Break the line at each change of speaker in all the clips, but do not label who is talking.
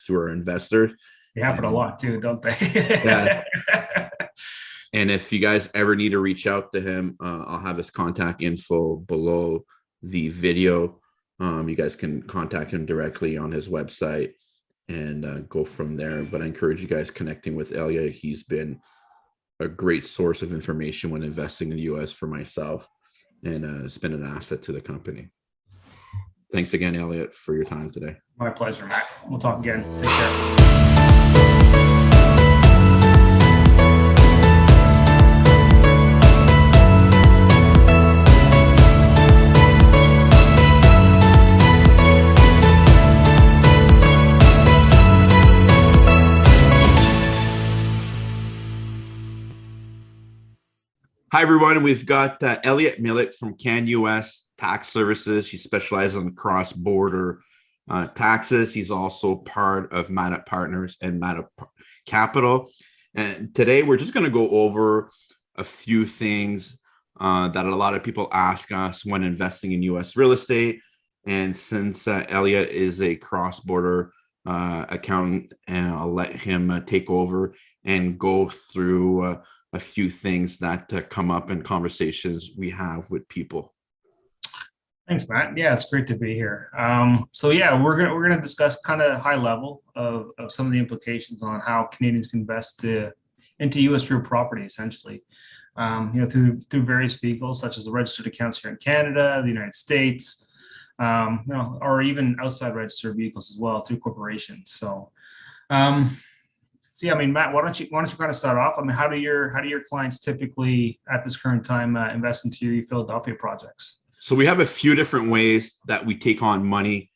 to our investors.
They happen a lot too, don't they?
Yeah. And if you guys ever need to reach out to him, I'll have his contact info below the video. You guys can contact him directly on his website and go from there. But I encourage you guys connecting with Elliott. He's been a great source of information when investing in the US for myself, and it's been an asset to the company. Thanks again, Elliott, for your time today.
My pleasure, Matt. We'll talk again. Take care.
Hi, everyone. We've got Elliott Milek from CanUS Tax Services. He specializes in cross-border taxes. He's also part of Mada Partners and Mada Capital. And today we're just going to go over a few things that a lot of people ask us when investing in U.S. real estate. And since Elliott is a cross-border accountant, I'll let him take over and go through a few things that come up in conversations we have with people.
Thanks, Matt. Yeah, it's great to be here. So yeah, we're gonna discuss kind of high level of some of the implications on how Canadians can invest into U.S. real property, essentially. Through various vehicles such as the registered accounts here in Canada, the United States, or even outside registered vehicles as well through corporations. So yeah, I mean, Matt, why don't you kind of start off? I mean, how do your clients typically at this current time invest into your Philadelphia projects?
So we have a few different ways that we take on money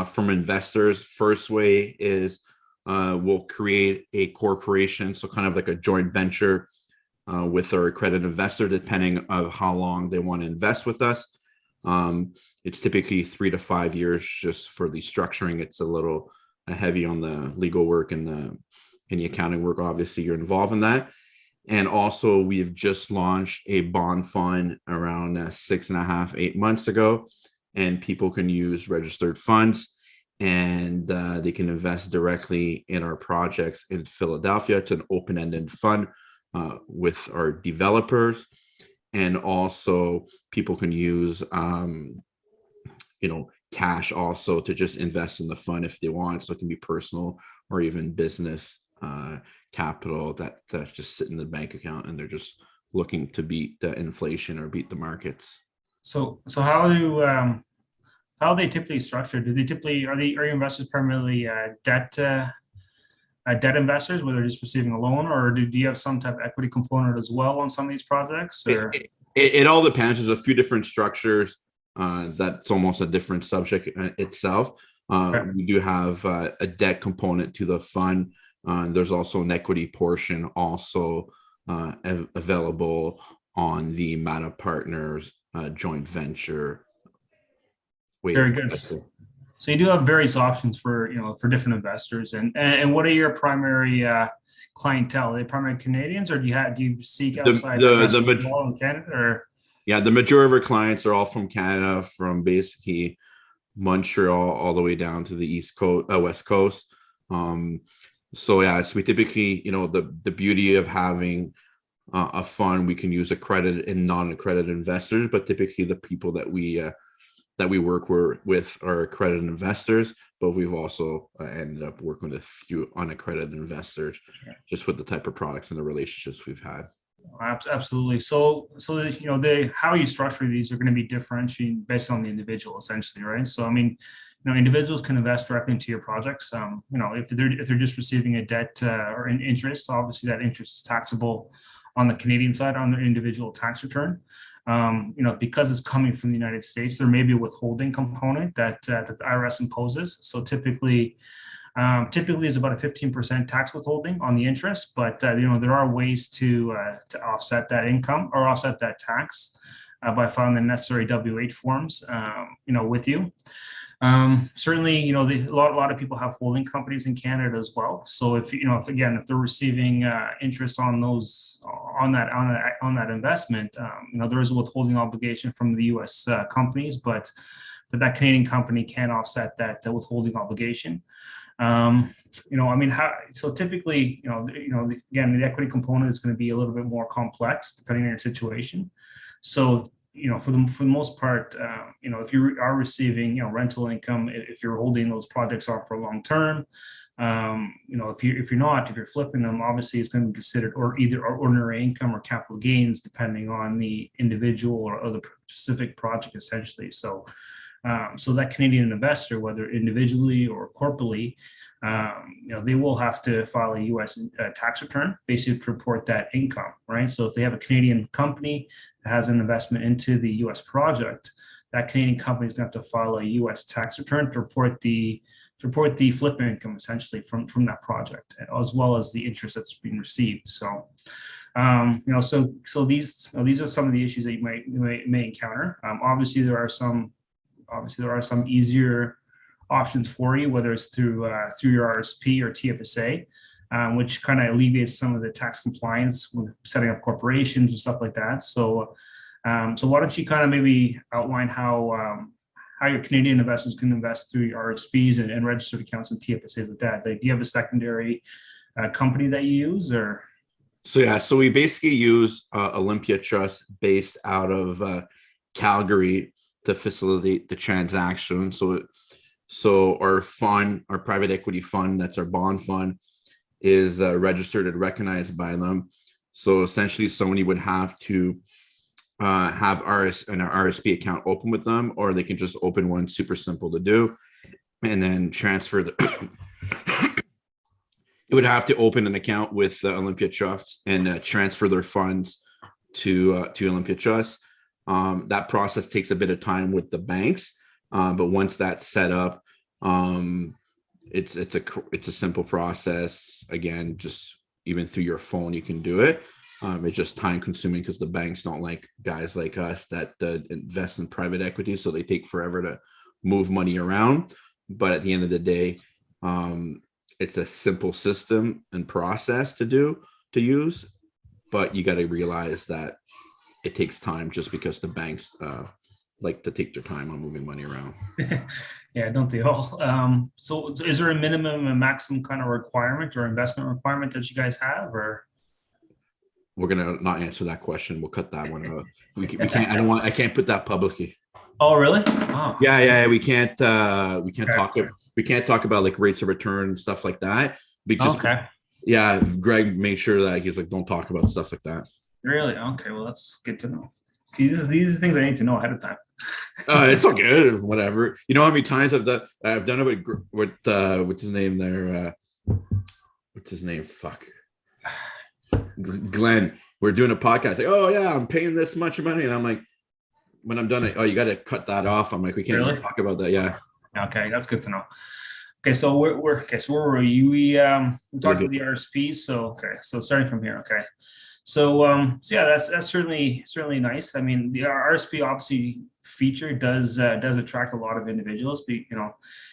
from investors. First way is we'll create a corporation, so kind of like a joint venture with our accredited investor, depending on how long they want to invest with us. It's typically 3 to 5 years just for the structuring. It's a little heavy on the legal work and the accounting work. Obviously, you're involved in that. And also, we've just launched a bond fund around 6.5, 8 months ago, and people can use registered funds and they can invest directly in our projects in Philadelphia. It's an open-ended fund with our developers, and also people can use cash also to just invest in the fund if they want. So it can be personal or even business capital that just sit in the bank account, and they're just looking to beat the inflation or beat the markets.
So how are they typically structured? Are your investors primarily debt investors where they're just receiving a loan, or do you have some type of equity component as well on some of these projects? Or
it all depends. There's a few different structures. That's almost a different subject itself. Okay. We do have a debt component to the fund. There's also an equity portion also available on the Mada Partners joint venture.
Very good. So you do have various options for different investors, and what are your primary clientele? Are they primarily Canadians, or do you seek outside in Canada? Or
yeah, the majority of our clients are all from Canada, from basically Montreal all the way down to the East Coast, West Coast. So we typically, the beauty of having a fund, we can use accredited and non-accredited investors, but typically the people that we work with are accredited investors, but we've also ended up working with a few unaccredited investors, just with the type of products and the relationships we've had.
Absolutely. So how you structure these are going to be differentiating based on the individual, essentially, right? So I mean, individuals can invest directly into your projects. If they're just receiving a debt or an interest, obviously that interest is taxable on the Canadian side on their individual tax return. Because it's coming from the United States, there may be a withholding component that the IRS imposes. So typically is about a 15% tax withholding on the interest, but there are ways to offset that income or offset that tax by filing the necessary W-8 forms, with you. Certainly, a lot of people have holding companies in Canada as well. So if they're receiving interest on that investment, there is a withholding obligation from the U.S. Companies, but that Canadian company can offset that withholding obligation. So typically, again, the equity component is going to be a little bit more complex depending on your situation. So, for the most part, if you are receiving, rental income, if you're holding those projects off for long term, if you're flipping them, obviously it's going to be considered or either ordinary income or capital gains, depending on the individual or the specific project, essentially. So that Canadian investor, whether individually or corporately, they will have to file a U.S. Tax return, basically to report that income, right? So if they have a Canadian company that has an investment into the U.S. project, that Canadian company is going to have to file a U.S. tax return to report the flip income, essentially, from that project, as well as the interest that's being received. So so these are some of the issues that you may encounter. Obviously there are some easier options for you, whether it's through your RSP or TFSA, which kind of alleviates some of the tax compliance with setting up corporations and stuff like that. So why don't you kind of maybe outline how your Canadian investors can invest through your RSPs and registered accounts and TFSAs like that? Like, do you have a secondary company that you use, or?
So we basically use Olympia Trust based out of Calgary to facilitate the transaction. So our fund, our private equity fund, that's our bond fund, is registered and recognized by them. So essentially somebody would have to have an RSP account open with them, or they can just open one, super simple to do, and then transfer it would have to open an account with Olympia Trust and transfer their funds to Olympia Trust. That process takes a bit of time with the banks, but once that's set up, it's a simple process. Again, just even through your phone, you can do it. It's just time consuming because the banks don't like guys like us that invest in private equity, so they take forever to move money around. But at the end of the day, it's a simple system and process to use, but you got to realize that it takes time just because the banks like to take their time on moving money around.
Yeah, don't they all? So is there a minimum and maximum kind of requirement or investment requirement that you guys have, or?
We're gonna not answer that question. We'll cut that one out. We can't. I can't put that publicly.
Oh, really? Oh.
Yeah. We can't talk about like rates of return and stuff like that. Because yeah, Greg made sure that he's like, don't talk about stuff like that.
Really? Okay. Well, that's good to know. See, these are things I need to know ahead of time.
It's all good. Whatever. You know how many times I've done it with what's his name there? What's his name? Fuck. Glenn. We're doing a podcast. Like, oh yeah, I'm paying this much money, and I'm like, when I'm done, you got to cut that off. I'm like, we can't really talk about that. Yeah. Okay,
that's good to know. Okay, so where were you? We talked about the RSP. So starting from here. Okay. So yeah, that's certainly nice. I mean, the RSP obviously feature does attract a lot of individuals. But,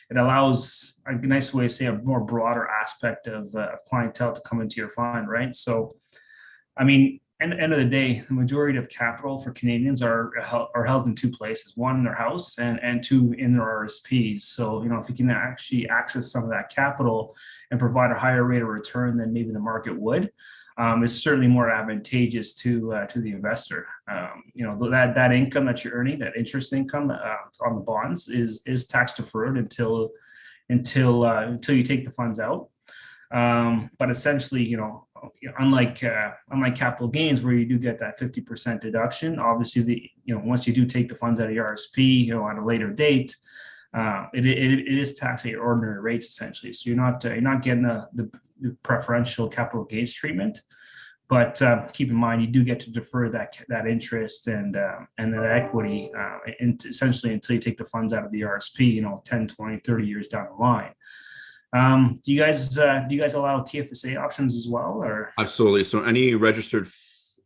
it allows a nice way to say a more broader aspect of clientele to come into your fund, right? So, I mean, at the end of the day, the majority of capital for Canadians are held in two places: one in their house and two in their RSPs. So, if you can actually access some of that capital and provide a higher rate of return than maybe the market would, it's certainly more advantageous to the investor. That income that you're earning, that interest income on the bonds, is tax deferred until you take the funds out. But essentially, unlike capital gains, where you do get that 50% deduction, obviously once you do take the funds out of your RSP, at a later date, it is taxed at your ordinary rates, essentially. So you're not getting the preferential capital gains treatment, but keep in mind you do get to defer that interest and that equity essentially until you take the funds out of the RSP, 10, 20, 30 years down the line. Do you guys allow TFSA options as well, or?
Absolutely. So any registered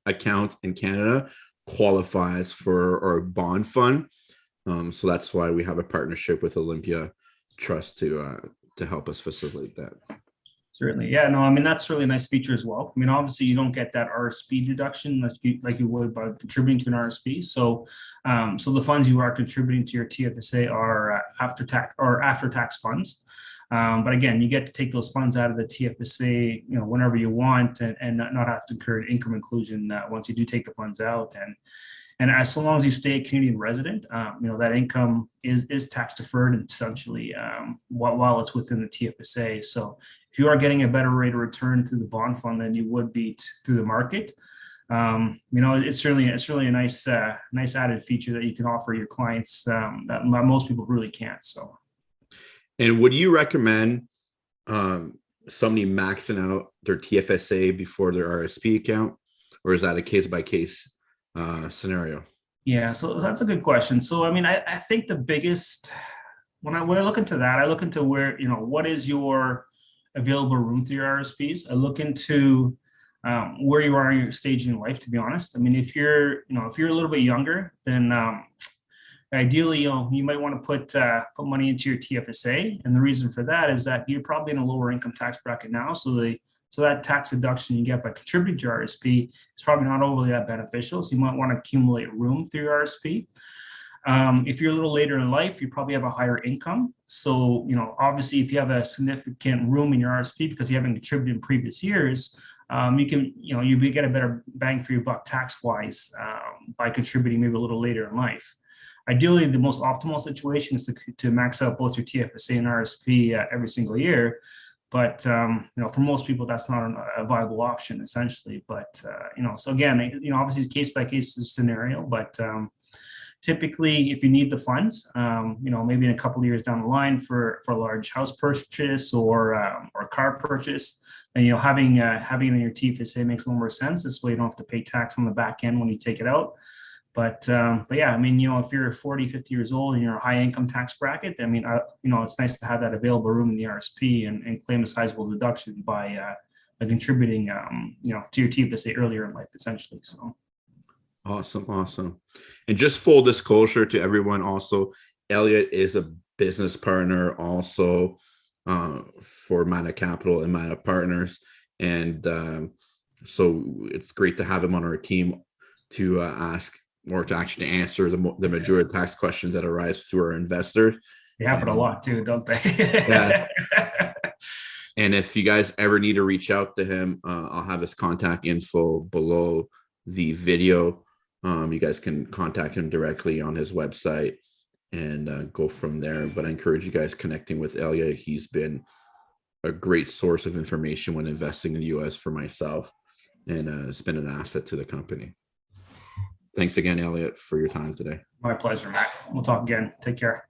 account in Canada qualifies for our bond fund. So that's why we have a partnership with Olympia Trust to help us facilitate that.
Certainly. Yeah, no, I mean, that's really a nice feature as well. I mean, obviously you don't get that RSP deduction like you would by contributing to an RSP. So the funds you are contributing to your TFSA are after tax funds. But again, you get to take those funds out of the TFSA, whenever you want, and not have to incur income inclusion once you do take the funds out. And as long as you stay a Canadian resident, that income is tax deferred essentially while it's within the TFSA. So if you are getting a better rate of return through the bond fund than you would be through the market, it's certainly a nice added feature that you can offer your clients that most people really can't. So.
And would you recommend somebody maxing out their TFSA before their RSP account, or is that a case by case scenario?
Yeah, so that's a good question. So, I mean, I think the biggest, when I look into that, I look into where, what is your available room through your RSPs. I look into where you are in your stage in life, to be honest. I mean, if you're a little bit younger, then ideally, you might want to put money into your TFSA. And the reason for that is that you're probably in a lower income tax bracket now. So that tax deduction you get by contributing to your RSP is probably not overly that beneficial. So you might want to accumulate room through your RSP. If you're a little later in life, you probably have a higher income. So, obviously, if you have a significant room in your RSP because you haven't contributed in previous years, you get a better bang for your buck tax-wise by contributing maybe a little later in life. Ideally, the most optimal situation is to max out both your TFSA and RSP every single year. But, for most people, that's not a viable option, essentially. But, so again, obviously it's case by case scenario, but typically if you need the funds, maybe in a couple of years down the line for a large house purchase or a car purchase, then, having it in your TFSA makes a little more sense. This way you don't have to pay tax on the back end when you take it out. But yeah, I mean, if you're 40, 50 years old and you're a high income tax bracket, I mean, it's nice to have that available room in the RSP and claim a sizable deduction by contributing, to your TFSA earlier in life, essentially. So.
Awesome. And just full disclosure to everyone also, Elliott is a business partner also for Mada Capital and Mada Partners. And so it's great to have him on our team to ask or to actually answer the majority of tax questions that arise through our investors.
They happen a lot too, don't they?
Yeah. And if you guys ever need to reach out to him, I'll have his contact info below the video. You guys can contact him directly on his website and go from there. But I encourage you guys connecting with Elliott. He's been a great source of information when investing in the US for myself, and it's been an asset to the company. Thanks again, Elliott, for your time today.
My pleasure, Matt. We'll talk again. Take care.